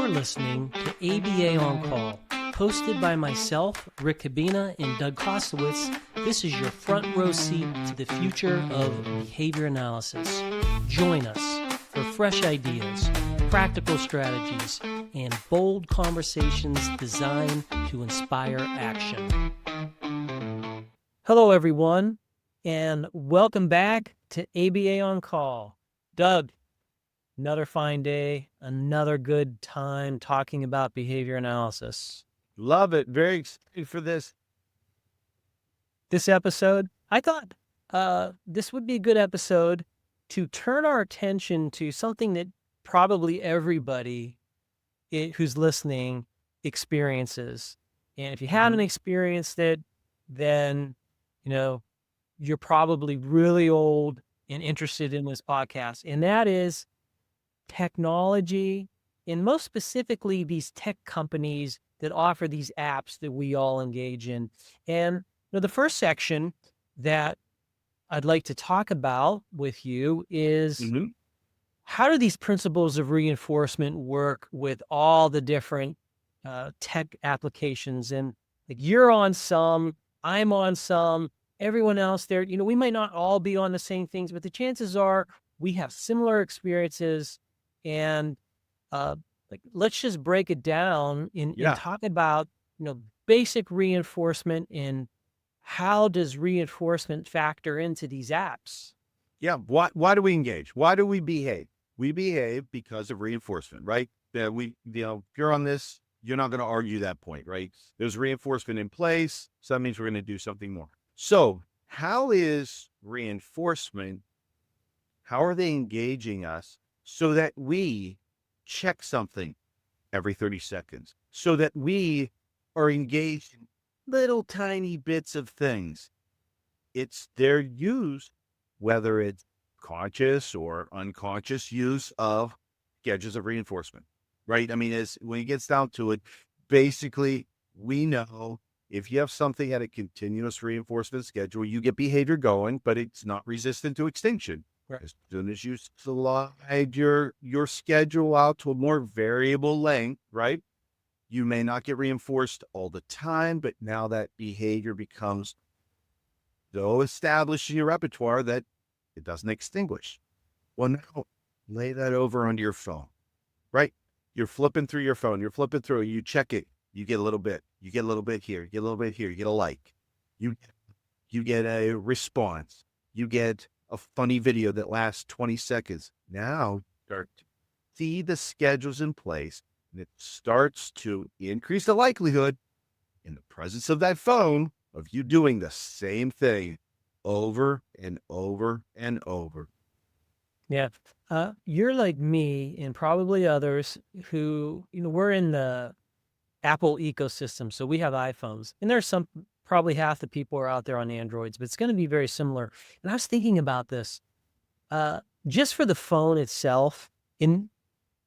You're listening to ABA On Call, hosted by myself, Rick Kubina, and Doug Kostewicz. This is your front row seat to the future of behavior analysis. Join us for fresh ideas, practical strategies, and bold conversations designed to inspire action. Hello, everyone, and welcome back to ABA On Call. Doug, another fine day, another good time talking about behavior analysis. Love it. Very excited for this. This episode, I thought this would be a good episode to turn our attention to something that probably everybody who's listening experiences. And if you haven't experienced it, then, you're probably really old and interested in this podcast. And that is technology, and most specifically, these tech companies that offer these apps that we all engage in. And the first section that I'd like to talk about with you is how do these principles of reinforcement work with all the different tech applications? And like you're on some, I'm on some, everyone else there, we might not all be on the same things, but the chances are we have similar experiences. And let's just break it down and talk about, basic reinforcement and how does reinforcement factor into these apps? Yeah. Why do we engage? Why do we behave? We behave because of reinforcement, right? If you're on this, you're not going to argue that point, right? There's reinforcement in place. So that means we're going to do something more. So how is reinforcement? How are they engaging us so that we check something every 30 seconds, so that we are engaged in little tiny bits of things? It's their use, whether it's conscious or unconscious use of gadgets of reinforcement, right? I mean, when it gets down to it, basically, we know if you have something at a continuous reinforcement schedule, you get behavior going, but it's not resistant to extinction. Right. As soon as you slide your schedule out to a more variable length, right? You may not get reinforced all the time, but now that behavior becomes so established in your repertoire that it doesn't extinguish. Well, now lay that over onto your phone, right? You're flipping through your phone, you check it, you get a little bit, you get a little bit here, you get a little bit here, you get a like, you get a response, you get a funny video that lasts 20 seconds. Now start to see the schedules in place, and it starts to increase the likelihood in the presence of that phone of you doing the same thing over and over and over. Yeah. You're like me and probably others who, we're in the Apple ecosystem. So we have iPhones, and there's probably half the people are out there on Androids, but it's going to be very similar. And I was thinking about this, just for the phone itself, and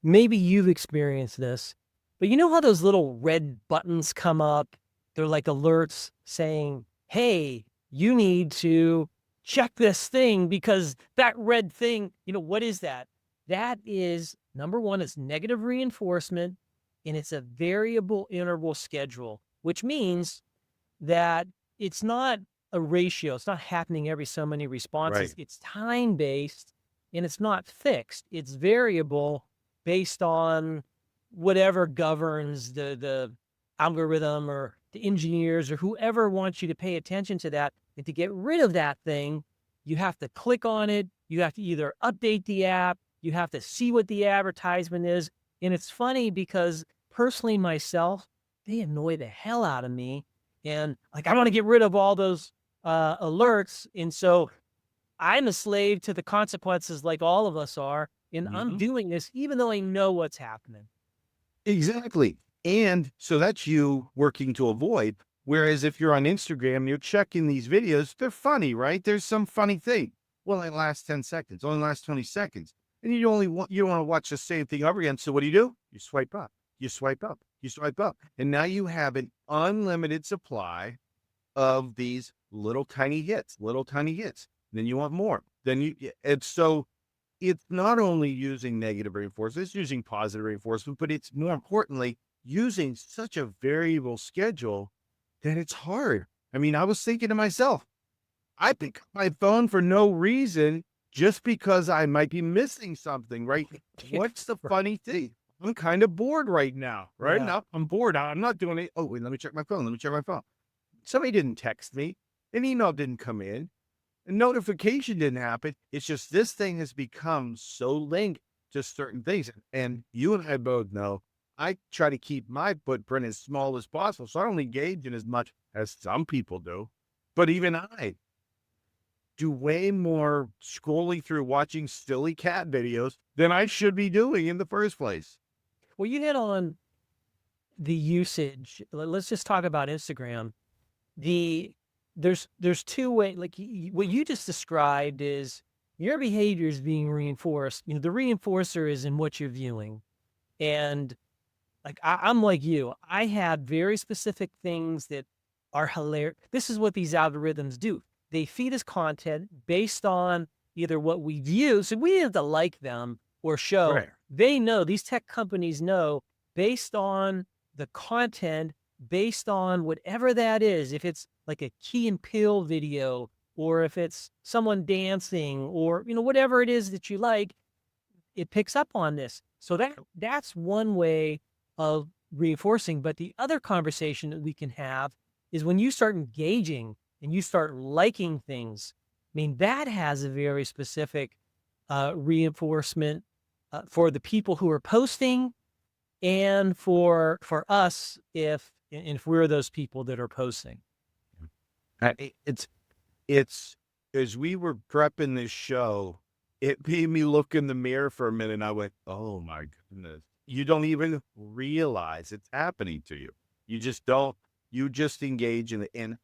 maybe you've experienced this, but you know how those little red buttons come up? They're like alerts saying, hey, you need to check this thing because that red thing, what is that? That is, number one, it's negative reinforcement, and it's a variable interval schedule, which means that it's not a ratio. It's not happening every so many responses. Right. It's time-based, and it's not fixed. It's variable based on whatever governs the algorithm or the engineers or whoever wants you to pay attention to that. And to get rid of that thing, you have to click on it. You have to either update the app. You have to see what the advertisement is. And it's funny because personally myself, they annoy the hell out of me. And I want to get rid of all those alerts. And so I'm a slave to the consequences like all of us are. And I'm doing this even though I know what's happening. Exactly. And so that's you working to avoid. Whereas if you're on Instagram, you're checking these videos, they're funny, right? There's some funny thing. Well, it lasts 10 seconds, only lasts 20 seconds. And you want to watch the same thing over again. So what do? You swipe up, you swipe up, you swipe up. And now you have an unlimited supply of these little tiny hits. Then you want more. And so it's not only using negative reinforcement, it's using positive reinforcement, but it's more importantly using such a variable schedule that it's hard. I mean, I was thinking to myself, I pick up my phone for no reason just because I might be missing something, right? What's the funny thing? I'm kind of bored right now, right? Yeah. Now I'm bored. I'm not doing it. Oh, wait, let me check my phone. Let me check my phone. Somebody didn't text me. An email didn't come in. A notification didn't happen. It's just this thing has become so linked to certain things. And you and I both know I try to keep my footprint as small as possible. So I don't engage in as much as some people do. But even I do way more scrolling through watching silly cat videos than I should be doing in the first place. Well, you hit on the usage. Let's just talk about Instagram. The there's two ways. Like what you just described is your behavior is being reinforced. The reinforcer is in what you're viewing, and like I'm like you. I have very specific things that are hilarious. This is what these algorithms do. They feed us content based on either what we view. So we have to like them or show. Right. They know, these tech companies know, based on the content, based on whatever that is, if it's like a Key and Peele video, or if it's someone dancing, or whatever it is that you like, it picks up on this. So that's one way of reinforcing. But the other conversation that we can have is when you start engaging and you start liking things. I mean, that has a very specific reinforcement for the people who are posting, and for us if we're those people that are posting. It's as we were prepping this show, it made me look in the mirror for a minute and I went, oh my goodness. You don't even realize it's happening to you. You just don't, you just engage in it. And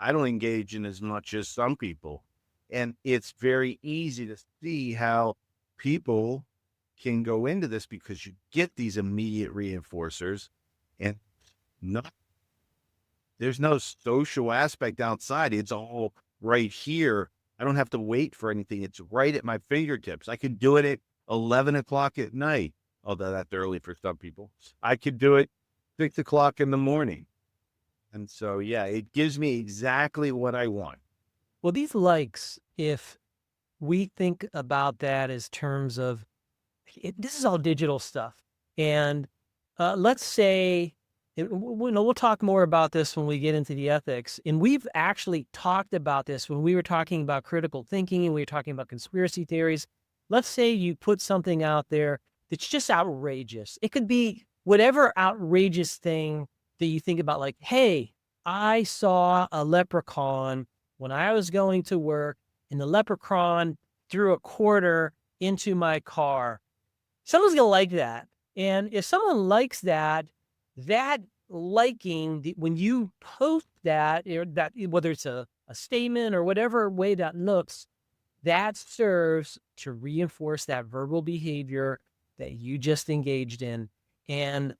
I don't engage in as much as some people. And it's very easy to see how people can go into this because you get these immediate reinforcers and not there's no social aspect outside. It's all right here. I don't have to wait for anything. It's right at my fingertips. I could do it at 11 o'clock at night, although that's early for some people. I could do it 6 o'clock in the morning. And so, yeah, it gives me exactly what I want. Well, these likes, if we think about that as terms of this is all digital stuff. And let's say, we'll talk more about this when we get into the ethics. And we've actually talked about this when we were talking about critical thinking and we were talking about conspiracy theories. Let's say you put something out there that's just outrageous. It could be whatever outrageous thing that you think about, like, hey, I saw a leprechaun when I was going to work, and the leprechaun threw a quarter into my car. Someone's going to like that. And if someone likes that, that liking, when you post that, or that, whether it's a statement or whatever way that looks, that serves to reinforce that verbal behavior that you just engaged in. And,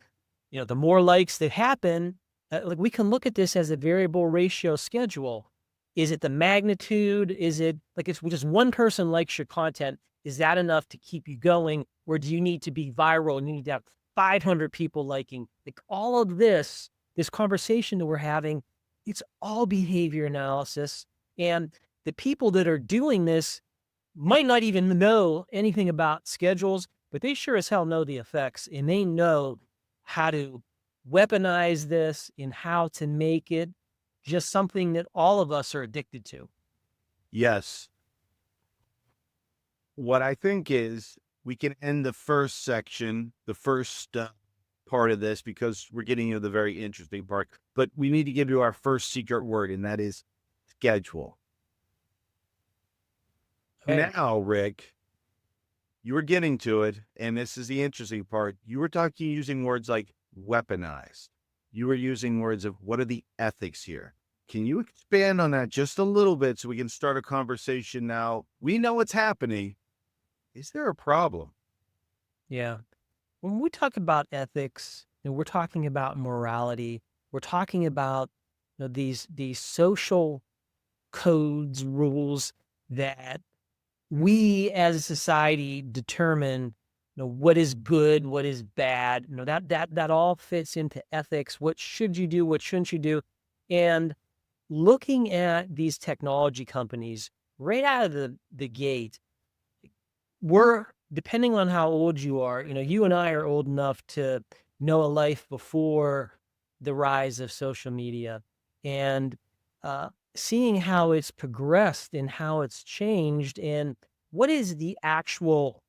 the more likes that happen, like we can look at this as a variable ratio schedule. Is it the magnitude? Is it like it's just one person likes your content? Is that enough to keep you going? Or do you need to be viral and you need to have 500 people liking? Like all of this conversation that we're having, it's all behavior analysis. And the people that are doing this might not even know anything about schedules, but they sure as hell know the effects, and they know how to weaponize this and how to make it just something that all of us are addicted to. Yes. What I think is we can end the first section, the first part of this, because we're getting into the very interesting part, but we need to give you our first secret word, and that is schedule. Okay. Now, Rick, you were getting to it, and this is the interesting part. You were talking using words like weaponized. You were using words of what are the ethics here? Can you expand on that just a little bit so we can start a conversation now? We know what's happening. Is there a problem? Yeah. When we talk about ethics, we're talking about morality. We're talking about these social codes, rules that we as a society determine, what is good, what is bad, that all fits into ethics. What should you do? What shouldn't you do? And looking at these technology companies right out of the gate, we're depending on how old you are, you and I are old enough to know a life before the rise of social media, and seeing how it's progressed and how it's changed and what is the actual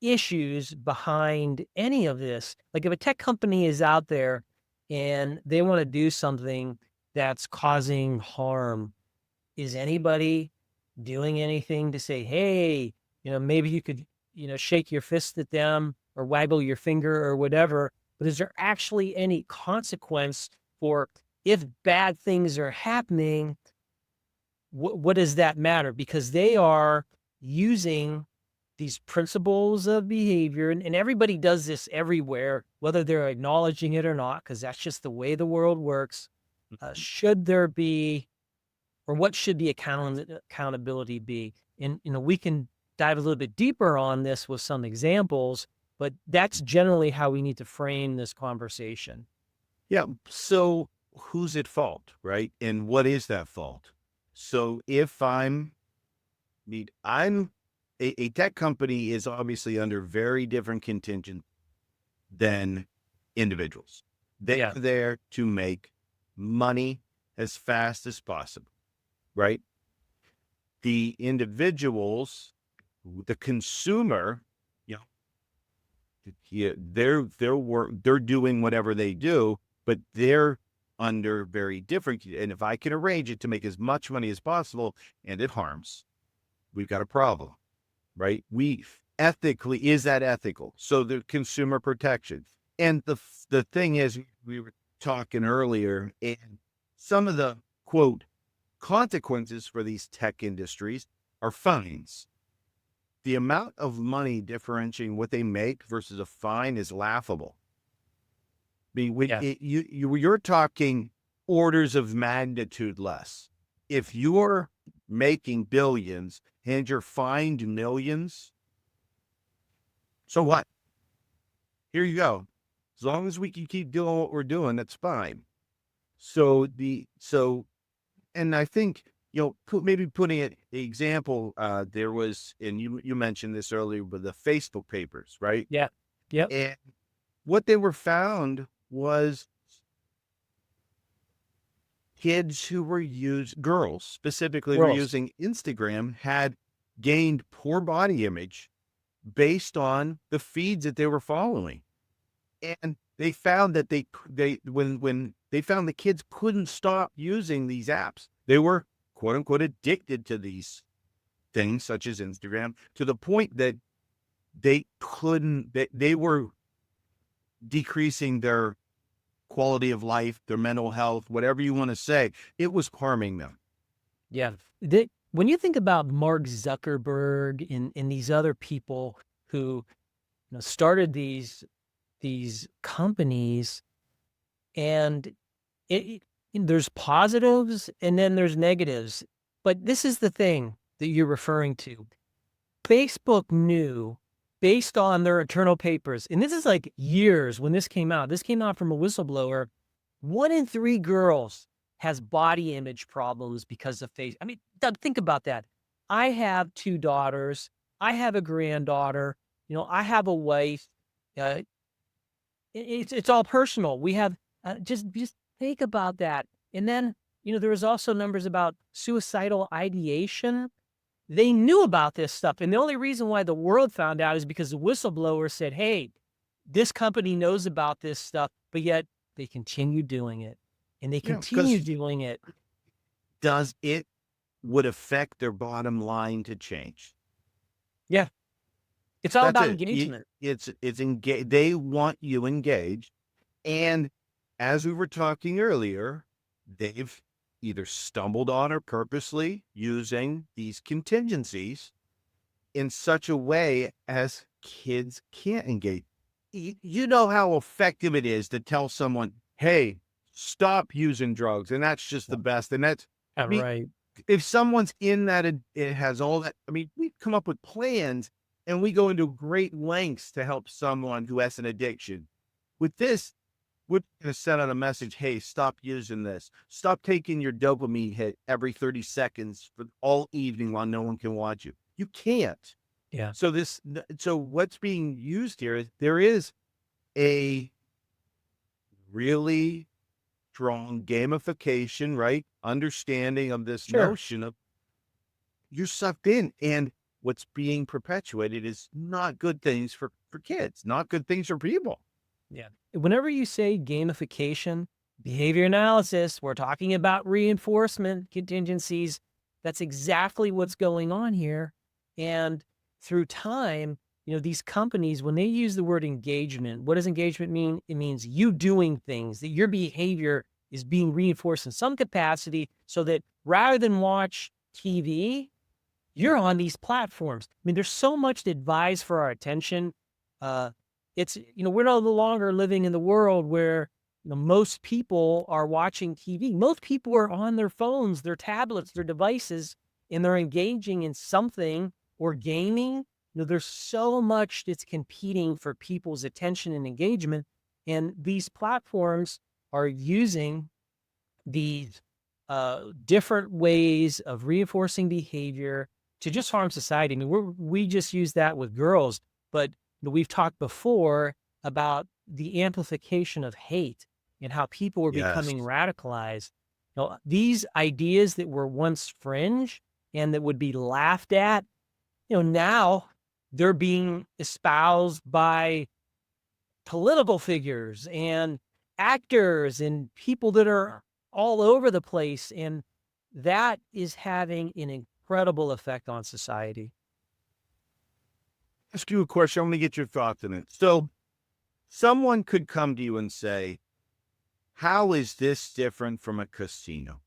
issues behind any of this. Like if a tech company is out there and they want to do something that's causing harm, is anybody doing anything to say, hey, maybe you could, shake your fist at them or waggle your finger or whatever, but is there actually any consequence for if bad things are happening? What does that matter? Because they are using these principles of behavior, and everybody does this everywhere, whether they're acknowledging it or not, because that's just the way the world works. Should there be, or what should the accountability be? And, we can dive a little bit deeper on this with some examples, but that's generally how we need to frame this conversation. Yeah. So who's at fault, right? And what is that fault? So if I'm a tech company is obviously under very different contingent than individuals. They're Yeah. there to make money as fast as possible, right? The individuals, the consumer, they're doing whatever they do, but they're under very different. And if I can arrange it to make as much money as possible and it harms, we've got a problem, right? Is that ethical? So the consumer protection. And the thing is, we were talking earlier, and some of the quote consequences for these tech industries are fines. The amount of money differentiating what they make versus a fine is laughable. I mean, when Yeah. you're talking orders of magnitude less. If you're making billions and you're fined millions, so what? Here you go. As long as we can keep doing what we're doing, that's fine. And I think, maybe putting it example, there was, and you mentioned this earlier with the Facebook papers, right? Yeah. Yep. And what they were found was kids who were girls specifically were Girls. using Instagram had gained poor body image based on the feeds that they were following. And they found that when they found the kids couldn't stop using these apps, they were quote unquote addicted to these things such as Instagram, to the point that they were decreasing their quality of life, their mental health, whatever you want to say. It was harming them. Yeah. When you think about Mark Zuckerberg and these other people who, started these companies, and there's positives and then there's negatives. But this is the thing that you're referring to. Facebook knew, based on their internal papers, and this is like years when this came out. This came out from a whistleblower. 1 in 3 girls has body image problems because of face. I mean, Doug, think about that. I have 2 daughters. I have a granddaughter. I have a wife. Uh, it's all personal. We have just think about that. And then, there was also numbers about suicidal ideation. They knew about this stuff. And the only reason why the world found out is because the whistleblower said, hey, this company knows about this stuff, but yet they continue doing it. And they continue Because doing it. does it would affect their bottom line to change? Yeah. It's all That's about it. engagement. It's engaged. They want you engaged. And as we were talking earlier, they've either stumbled on or purposely using these contingencies in such a way as kids can't engage. You know how effective it is to tell someone, hey, stop using drugs. And that's just the best. And that's, I mean, Right. if someone's in that, it has all that. I mean, we come up with plans and we go into great lengths to help someone who has an addiction. With this, we're going to send out a message. Hey, stop using this. Stop taking your dopamine hit every 30 seconds for all evening while no one can watch you. You can't. Yeah. So what's being used here is there is a really strong gamification, right? Understanding of this Sure. notion of you're sucked in, and what's being perpetuated is not good things for kids, not good things for people. Yeah. Whenever you say gamification, behavior analysis, we're talking about reinforcement contingencies. That's exactly what's going on here. And through time, these companies, when they use the word engagement, what does engagement mean? It means you doing things, that your behavior is being reinforced in some capacity so that rather than watch TV, you're on these platforms. I mean, there's so much that vies for our attention. Uh, we're no longer living in the world where most people are watching TV. Most people are on their phones, their tablets, their devices, and they're engaging in something or gaming. There's so much that's competing for people's attention and engagement. And these platforms are using these different ways of reinforcing behavior to just harm society. I mean, we just use that with girls, but we've talked before about the amplification of hate and how people are Yes. becoming radicalized. These ideas that were once fringe and that would be laughed at, now they're being espoused by political figures and actors and people that are all over the place. And that is having an incredible effect on society. Ask you a question. I'm going to get your thoughts on it. So someone could come to you and say, how is this different from a casino?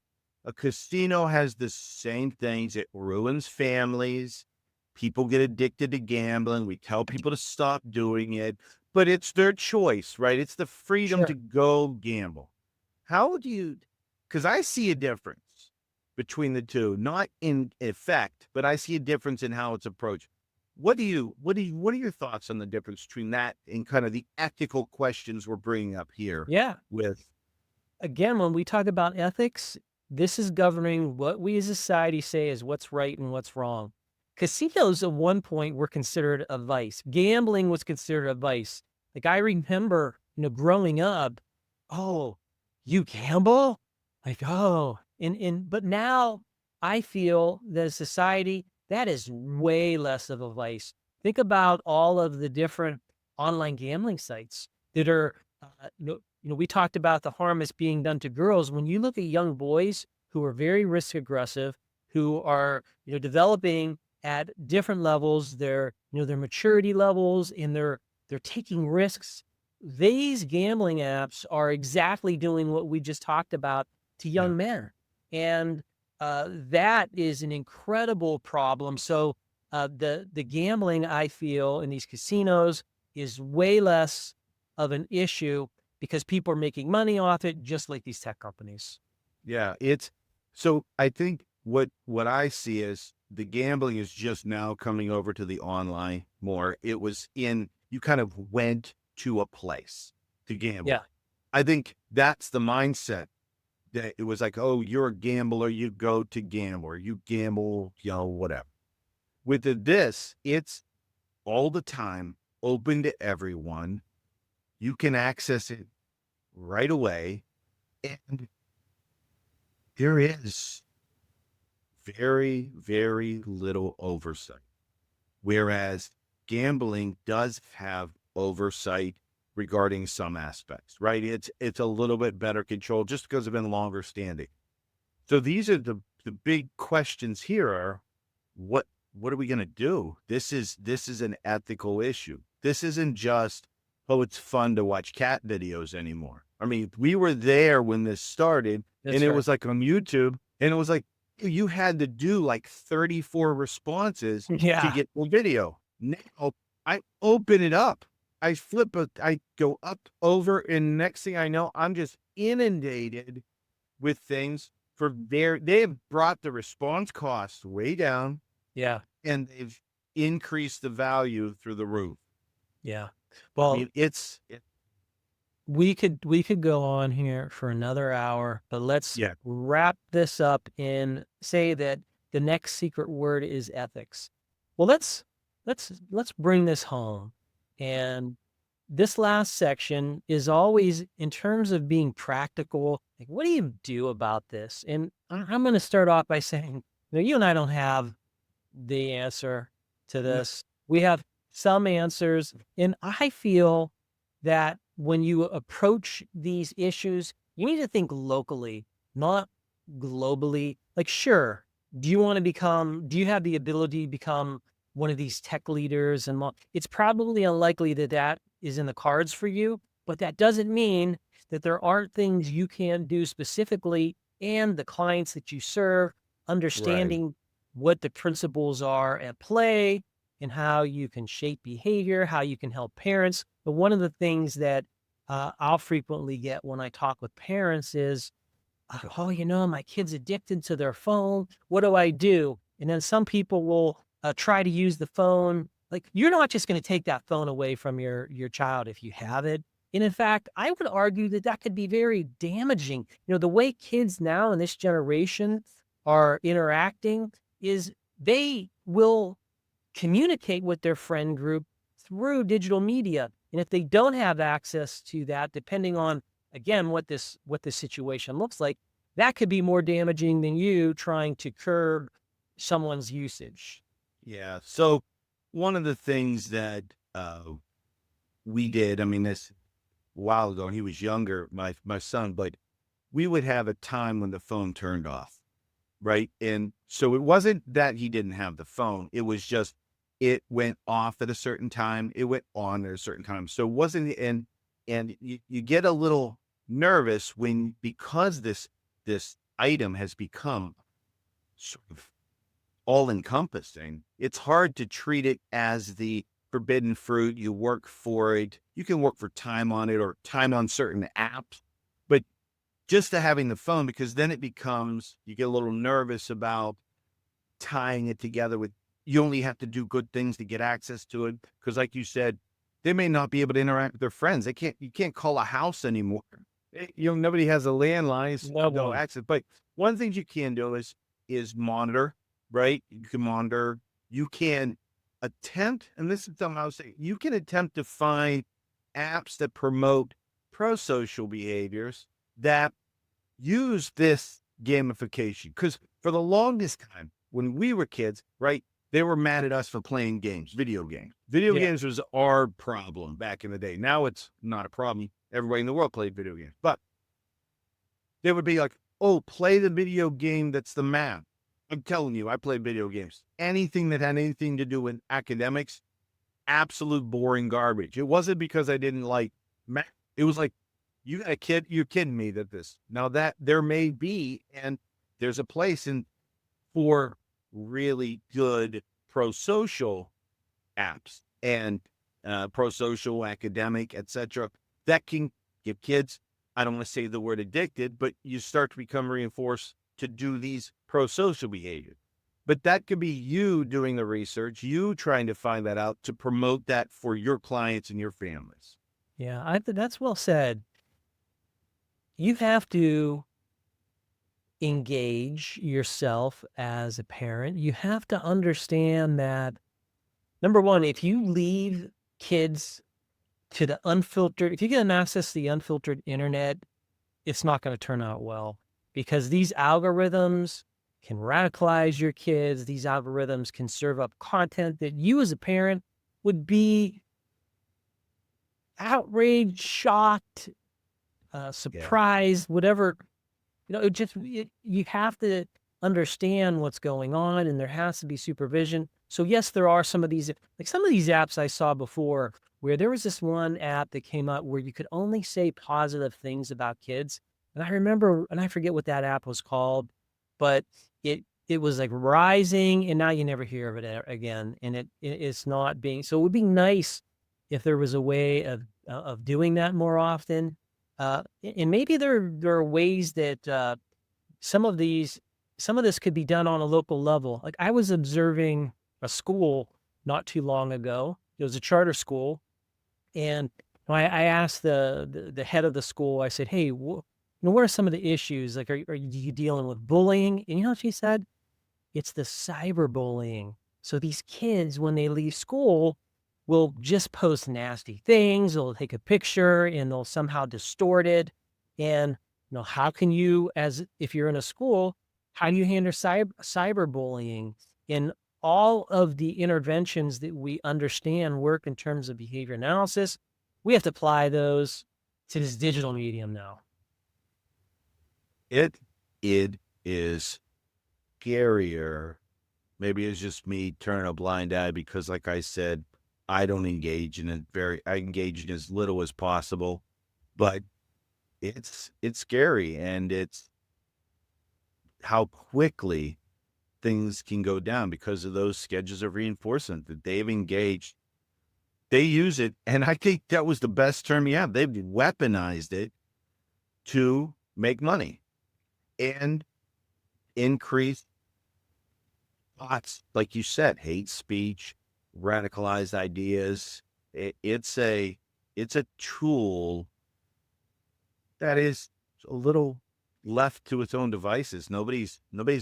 A casino has the same things. It ruins families. People get addicted to gambling. We tell people to stop doing it, but it's their choice, right? It's the freedom to Sure. go gamble. How do you, because I see a difference between the two, not in effect, but I see a difference in how it's approached. What are your thoughts on the difference between that and kind of the ethical questions we're bringing up here Yeah. with, Again, when we talk about ethics, this is governing what we as a society say is what's right and what's wrong. Casinos at one point were considered a vice. Gambling was considered a vice. Like I remember, growing up, oh, you gamble? Like, oh, but now I feel that as society, that is way less of a vice. Think about all of the different online gambling sites that are, we talked about the harm that's being done to girls. When you look at young boys who are very risk aggressive, who are, developing at different levels, their maturity levels, and they're taking risks. These gambling apps are exactly doing what we just talked about to yeah, young men. And that is an incredible problem. So the gambling, I feel, in these casinos is way less of an issue because people are making money off it, just like these tech companies. yeah, so I think what I see is the gambling is just now coming over to the online more. It was you kind of went to a place to gamble. Yeah. I think that's the mindset that it was like, oh, you're a gambler, you go to gamble, or you gamble, whatever. With this, it's all the time, open to everyone. You can access it right away. And there is very, very little oversight. Whereas gambling does have oversight regarding some aspects, right? It's a little bit better controlled just because it's been longer standing. So these are the big questions here are what are we going to do? This is an ethical issue. This isn't just, oh, it's fun to watch cat videos anymore. I mean, we were there when this started and That's it right. was like on YouTube and it was like you had to do like 34 responses to Yeah. get the video. Now I open it up. I go up over and next thing I know, I'm just inundated with things they have brought the response costs way down, Yeah. and they've increased the value through the roof. Yeah. I Well, mean, we could go on here for another hour, but let's yeah, wrap this up in say that the next secret word is ethics. Well, let's bring this home. And this last section is always in terms of being practical. Like, what do you do about this? And I'm going to start off by saying, you and I don't have the answer to no, this. We have some answers, and I feel that when you approach these issues, you need to think locally, not globally. Like, sure, do you have the ability to become one of these tech leaders? And it's probably unlikely that that is in the cards for you, but that doesn't mean that there aren't things you can do specifically and the clients that you serve, right. understanding what the principles are at play and how you can shape behavior, how you can help parents. But one of the things that I'll frequently get when I talk with parents is, oh, my kid's addicted to their phone. What do I do? And then some people will try to use the phone. Like, you're not just going to take that phone away from your child if you have it. And in fact, I would argue that that could be very damaging. The way kids now in this generation are interacting is they will communicate with their friend group through digital media. And if they don't have access to that, depending on, again, what this situation looks like, that could be more damaging than you trying to curb someone's usage. Yeah. So one of the things that we did, I mean, this a while ago, and he was younger, my son, but we would have a time when the phone turned off, right? And so it wasn't that he didn't have the phone; it was just it went off at a certain time, it went on at a certain time. So it wasn't, and you get a little nervous when because this item has become sort of all encompassing. It's hard to treat it as the forbidden fruit. You work for it. You can work for time on it or time on certain apps, but just to having the phone, because then it becomes, you get a little nervous about tying it together with, you only have to do good things to get access to it. Cause like you said, they may not be able to interact with their friends. You can't call a house anymore. Nobody has a landline, so No no one. access. But one of the things you can do is monitor, right? You can monitor, you can attempt, and this is something I was saying, you can attempt to find apps that promote pro-social behaviors that use this gamification. Because for the longest time, when we were kids, right, they were mad at us for playing games, video games. Video Yeah. games was our problem back in the day. Now it's not a problem. Everybody in the world played video games. But they would be like, oh, play the video game that's the math. I'm telling you, I played video games. Anything that had anything to do with academics, absolute boring garbage. It wasn't because I didn't like math. It was like, you got a kid, you're kidding me that this. Now that there may be, and there's a place for really good pro-social apps and pro-social, academic, etc., that can give kids, I don't want to say the word addicted, but you start to become reinforced to do these pro-social behaviors. But that could be you doing the research, you trying to find that out to promote that for your clients and your families. Yeah. That's well said. You have to engage yourself as a parent. You have to understand that, number one, if you leave kids to the unfiltered, if you get them access to the unfiltered internet, it's not going to turn out well, because these algorithms can radicalize your kids. These algorithms can serve up content that you as a parent would be outraged, shocked, Yeah. surprised, whatever. You have to understand what's going on, and there has to be supervision. So yes, there are some of these apps I saw before where there was this one app that came out where you could only say positive things about kids. And I remember, and I forget what that app was called, but it was like rising, and now you never hear of it again. And it's not being, so it would be nice if there was a way of doing that more often. And maybe there are ways that some of this could be done on a local level. Like I was observing a school not too long ago. It was a charter school, and I asked the head of the school. I said, "Hey, what are some of the issues? Like, are you dealing with bullying?" And you know what she said? It's the cyberbullying. So these kids, when they leave school, will just post nasty things. They'll take a picture and they'll somehow distort it. And how can you, as if you're in a school, how do you handle cyberbullying? And all of the interventions that we understand work in terms of behavior analysis, we have to apply those to this digital medium now. It is scarier. Maybe it's just me turning a blind eye because, like I said, I don't engage in it I engage in as little as possible, but it's scary, and it's how quickly things can go down because of those schedules of reinforcement that they've engaged. They use it, and I think that was the best term you have. They've weaponized it to make money and increase thoughts, like you said, hate speech, radicalized ideas. It's a tool that is a little left to its own devices. Nobody's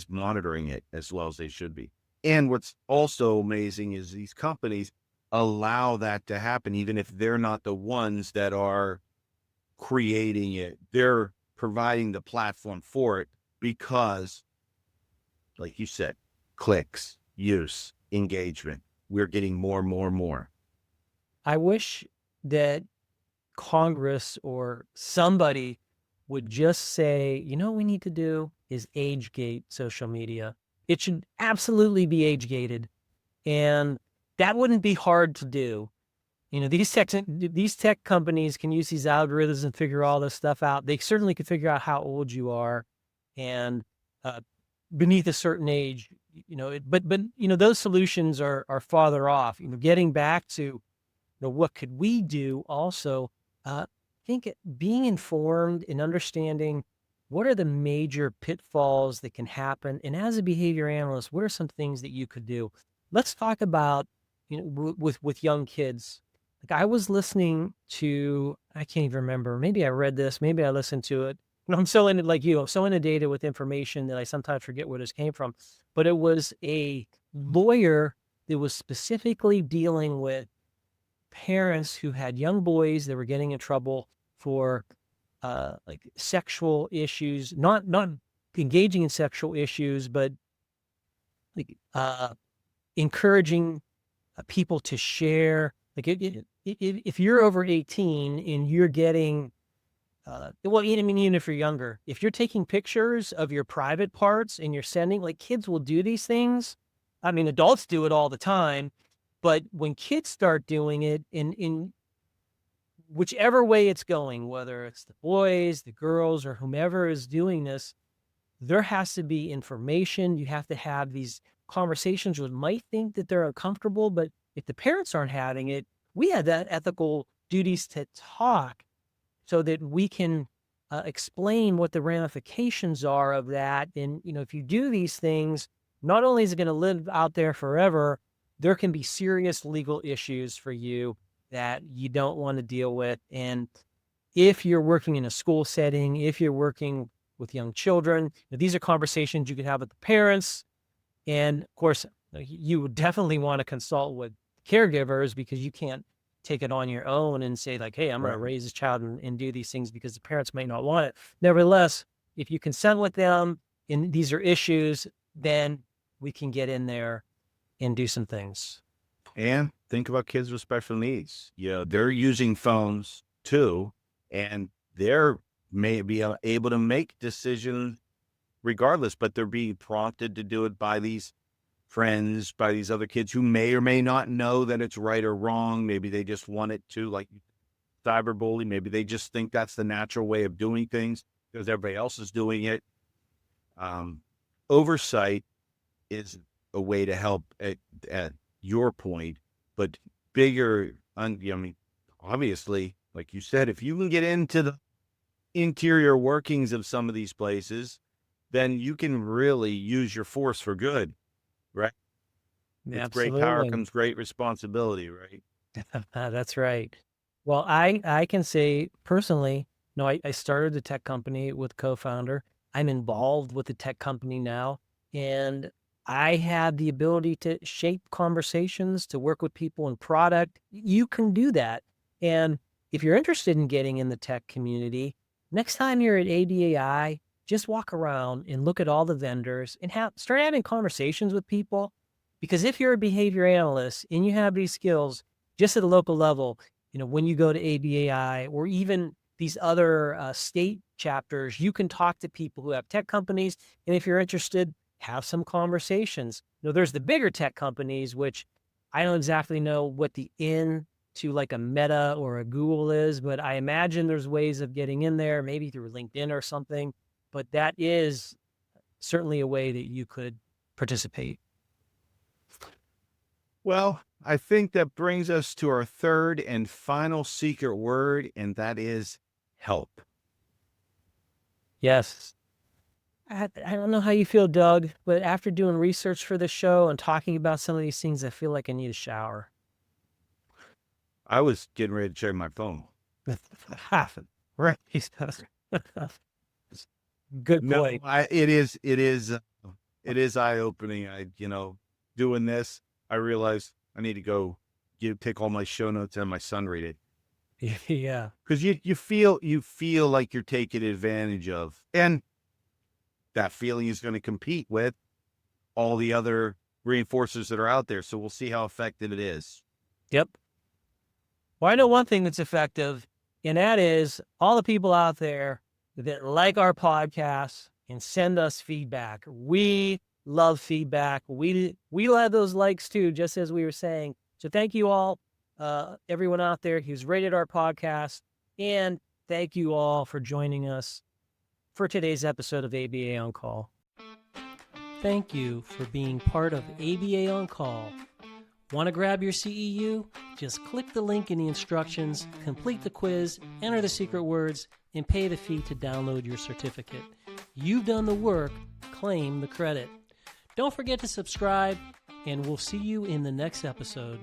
monitoring it as well as they should be. And what's also amazing is these companies allow that to happen, even if they're not the ones that are creating it. They're providing the platform for it because, like you said, clicks, use, engagement. We're getting more and more and more. I wish that Congress or somebody would just say, what we need to do is age gate social media. It should absolutely be age gated. And that wouldn't be hard to do. These tech companies can use these algorithms and figure all this stuff out. They certainly could figure out how old you are, and beneath a certain age, but those solutions are farther off. Getting back to what could we do also, I think being informed and understanding what are the major pitfalls that can happen. And as a behavior analyst, what are some things that you could do? Let's talk about, with young kids. Like I was listening to, I can't even remember, maybe I read this, maybe I listened to it. I'm so in it, like so inundated with information that I sometimes forget where this came from. But it was a lawyer that was specifically dealing with parents who had young boys that were getting in trouble for like sexual issues, not engaging in sexual issues, but like encouraging people to share. Like if you're over 18 and you're getting, even if you're younger, if you're taking pictures of your private parts and you're sending, like kids will do these things. I mean, adults do it all the time, but when kids start doing it in whichever way it's going, whether it's the boys, the girls, or whomever is doing this, there has to be information. You have to have these conversations which might think that they're uncomfortable, but if the parents aren't having it, we have that ethical duties to talk so that we can explain what the ramifications are of that. And, if you do these things, not only is it going to live out there forever, there can be serious legal issues for you that you don't want to deal with. And if you're working in a school setting, if you're working with young children, these are conversations you can have with the parents. And of course, you would definitely want to consult with caregivers because you can't take it on your own and say like, hey, I'm going to raise this child and do these things because the parents may not want it. Nevertheless, if you consent with them and these are issues, then we can get in there and do some things. And think about kids with special needs. They're using phones too, and they're maybe able to make decisions regardless, but they're being prompted to do it by these friends, by these other kids who may or may not know that it's right or wrong. Maybe they just want it to, like cyberbully. Maybe they just think that's the natural way of doing things because everybody else is doing it. Oversight is a way to help at your point, but bigger, obviously, like you said, if you can get into the interior workings of some of these places, then you can really use your force for good, right? With great power Absolutely. comes great responsibility, right? That's right. Well, I can say personally, no, I started the tech company with co-founder. I'm involved with the tech company now, and I have the ability to shape conversations, to work with people in product. You can do that. And if you're interested in getting in the tech community, next time you're at ADAI, just walk around and look at all the vendors and start having conversations with people. Because if you're a behavior analyst and you have these skills, just at a local level, when you go to ABAI or even these other state chapters, you can talk to people who have tech companies. And if you're interested, have some conversations. There's the bigger tech companies, which I don't exactly know what the in to like a Meta or a Google is, but I imagine there's ways of getting in there, maybe through LinkedIn or something. But that is certainly a way that you could participate. Well, I think that brings us to our third and final secret word, and that is help. Yes. I don't know how you feel, Doug, but after doing research for the show and talking about some of these things, I feel like I need a shower. I was getting ready to check my phone. Right. Good No, point. it is eye-opening. Doing this, I realized I need to go take all my show notes and my son read it. Yeah. Because you feel like you're taken advantage of. And that feeling is going to compete with all the other reinforcers that are out there. So we'll see how effective it is. Yep. Well, I know one thing that's effective, and that is all the people out there that like our podcast and send us feedback. We love feedback. We love those likes too, just as we were saying. So thank you all, everyone out there who's rated our podcast, and thank you all for joining us for today's episode of ABA On Call. Thank you for being part of ABA On Call. Want to grab your CEU? Just click the link in the instructions, complete the quiz, enter the secret words, and pay the fee to download your certificate. You've done the work, claim the credit. Don't forget to subscribe, and we'll see you in the next episode.